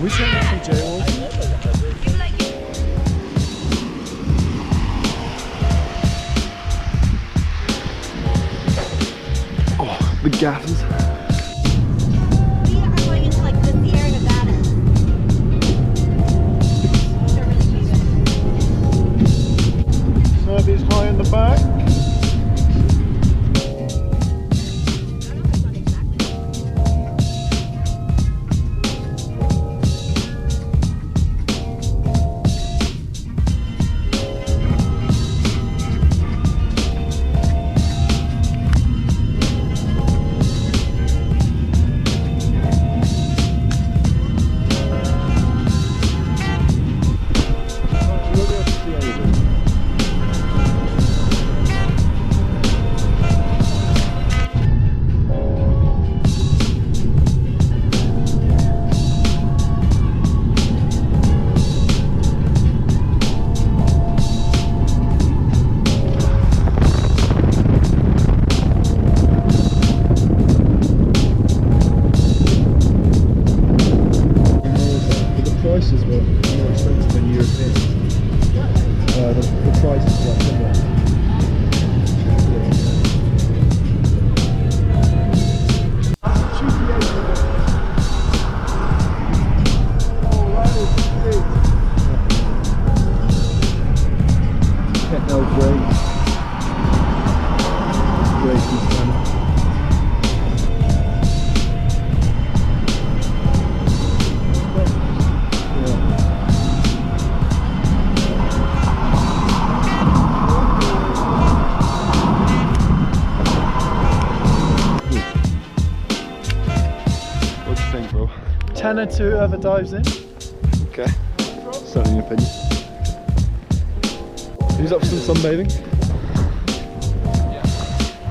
we saying that from jail? Oh, the gaffers. We are going into like the Sierra Nevada. They're really cute. Serbia's high in the back. Prices were more expensive than European. The prices were similar. Techno great. What do you think, bro? 10 or 2 whoever dives in. Okay. Certainly an opinion. Who's up for some sunbathing?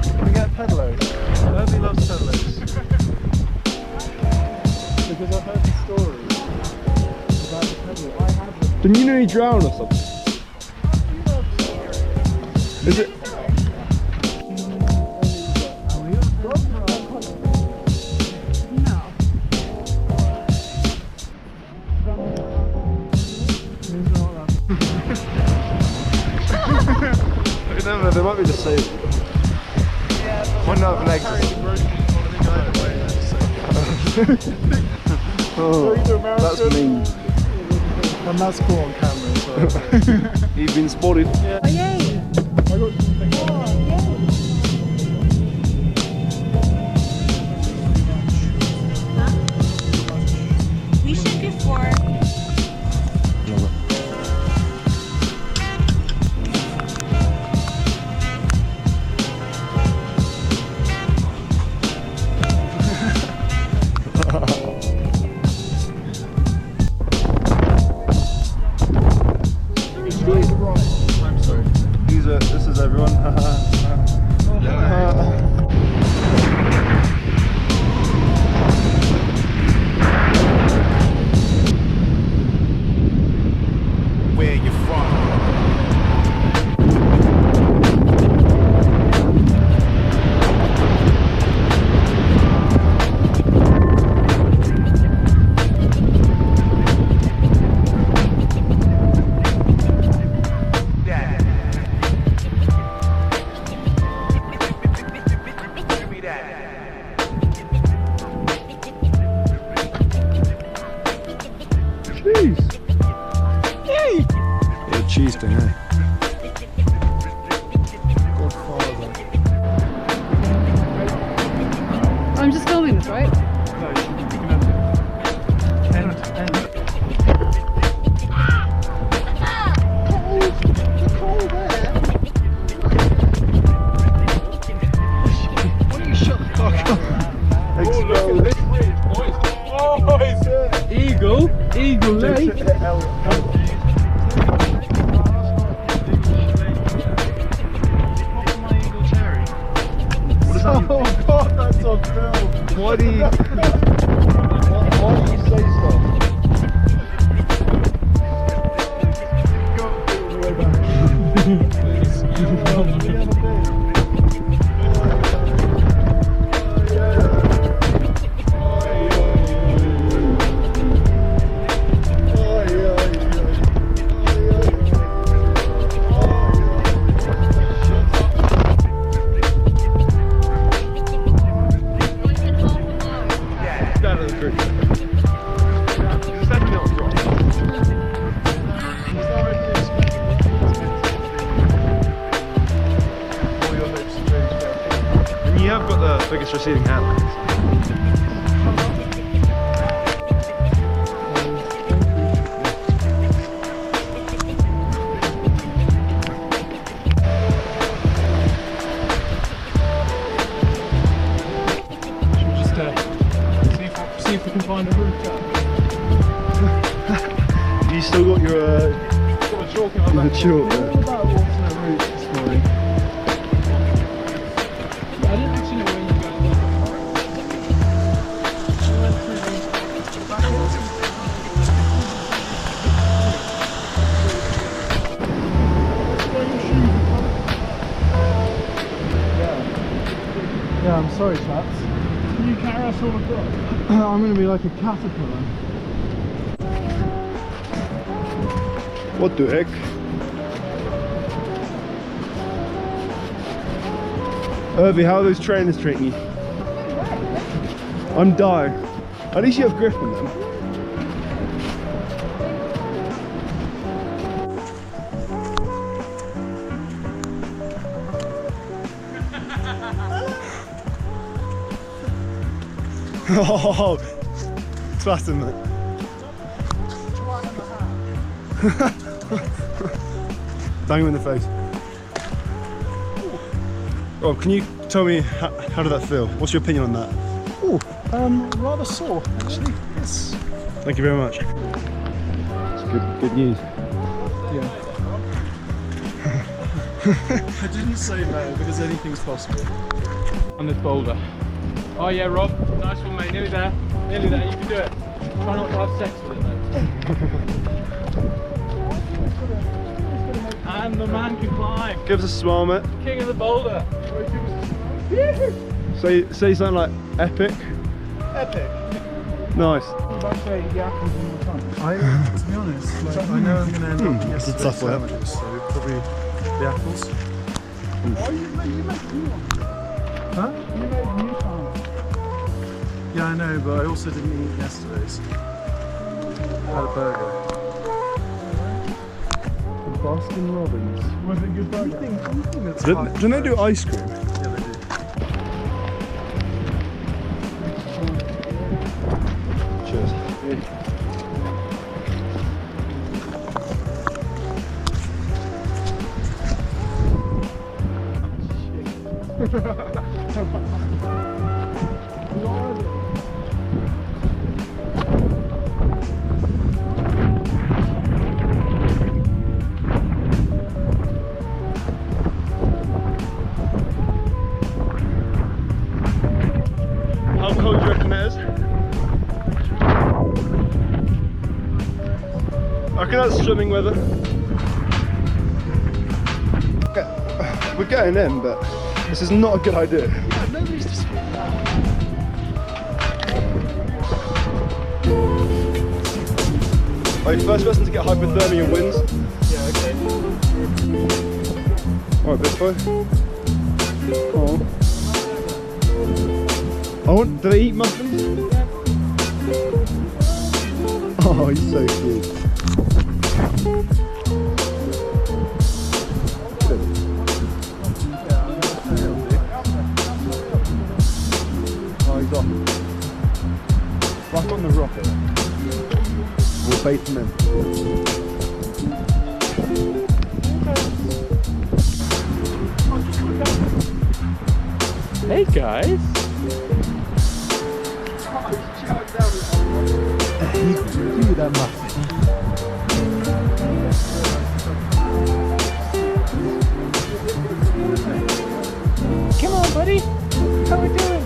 Can we get pedalos? Nobody loves pedalos. Because I've heard the stories about the pedalo. I have them. Didn't you nearly drown or something? Is it? No, they might be the same. One out of legs. Oh, that's mean. And that's cool on camera as well. You've been spotted. Yeah. Oh, yay! I got something. Oh, yay! Huh? We should before. This is everyone. Where you from? Cheese. Yay! Yeah, cheese thing, eh? I'm just filming this, right? No, you can end it. End. Why don't you shut the fuck up? Eagle Lake. Oh god, that's on film. Why do you say stuff? receiving hand. See if we can find a route out. You still got your Got a chalk in my back. chalk, yeah. What about alternate routes this morning? I didn't actually know where you guys went. Yeah, I'm sorry, chaps. Can you carry us all across? I'm going to be like a caterpillar. What the heck? Irvy, how are those trainers treating you? I'm dying. At least you have grip on them. Oh, trust him, mate. Bang him in the face. Rob, can you tell me how did that feel? What's your opinion on that? Oh, rather sore actually. Yes. Thank you very much. It's good news. Yeah. I didn't say no because anything's possible. On this boulder. Oh yeah, Rob, nice one, mate. Nearly there. Nearly there. You can do it. Try not to have sex with it, though. And the man can climb. Give us a smile, mate. King of the boulder. Say something like epic. Epic. Nice. What about say the apples in your tongue? To be honest, like, I know I'm going to end up That's a yesterday's tough one. sandwiches, so probably the apples. Oh, you made new one. Huh? You made new one. Yeah, I know, but I also didn't eat yesterday's. I had a burger. Baskin Robbins. Was it a good burger? Anything that's Don't they do ice cream? Yeah, they do. Cheers. How cold do you reckon it is? I reckon that's swimming weather. We're getting in, but this is not a good idea. Yeah, nobody's disputing that. Alright, first person to get hypothermia wins. Yeah, okay. Alright, this way. Oh. Do they eat muffins? Oh, he's so cute. Oh, he's off. Back on the rocket. We'll bait him in. Hey guys. Give me that muffin. Come on, buddy. How we doing?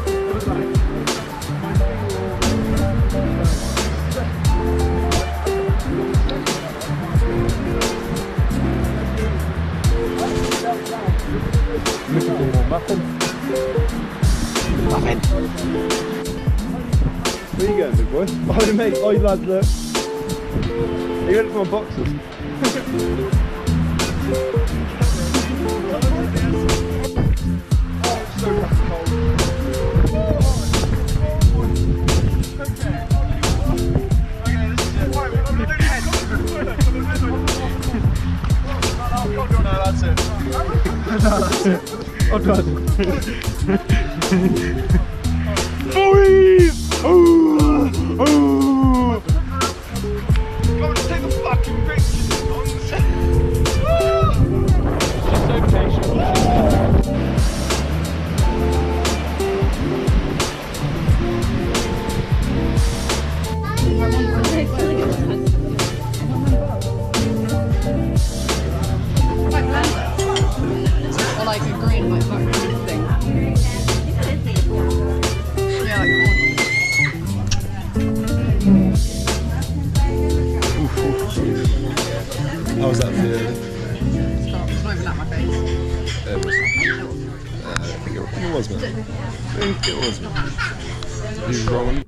Muffin. Where are you going, big boy? Oh, mate. Oh, you lads, look. Are you ready for my boxes? That's it. I'm done. How was that for you? It's not even like my face. It was. I think it was, man. I think it was, man. You rolling?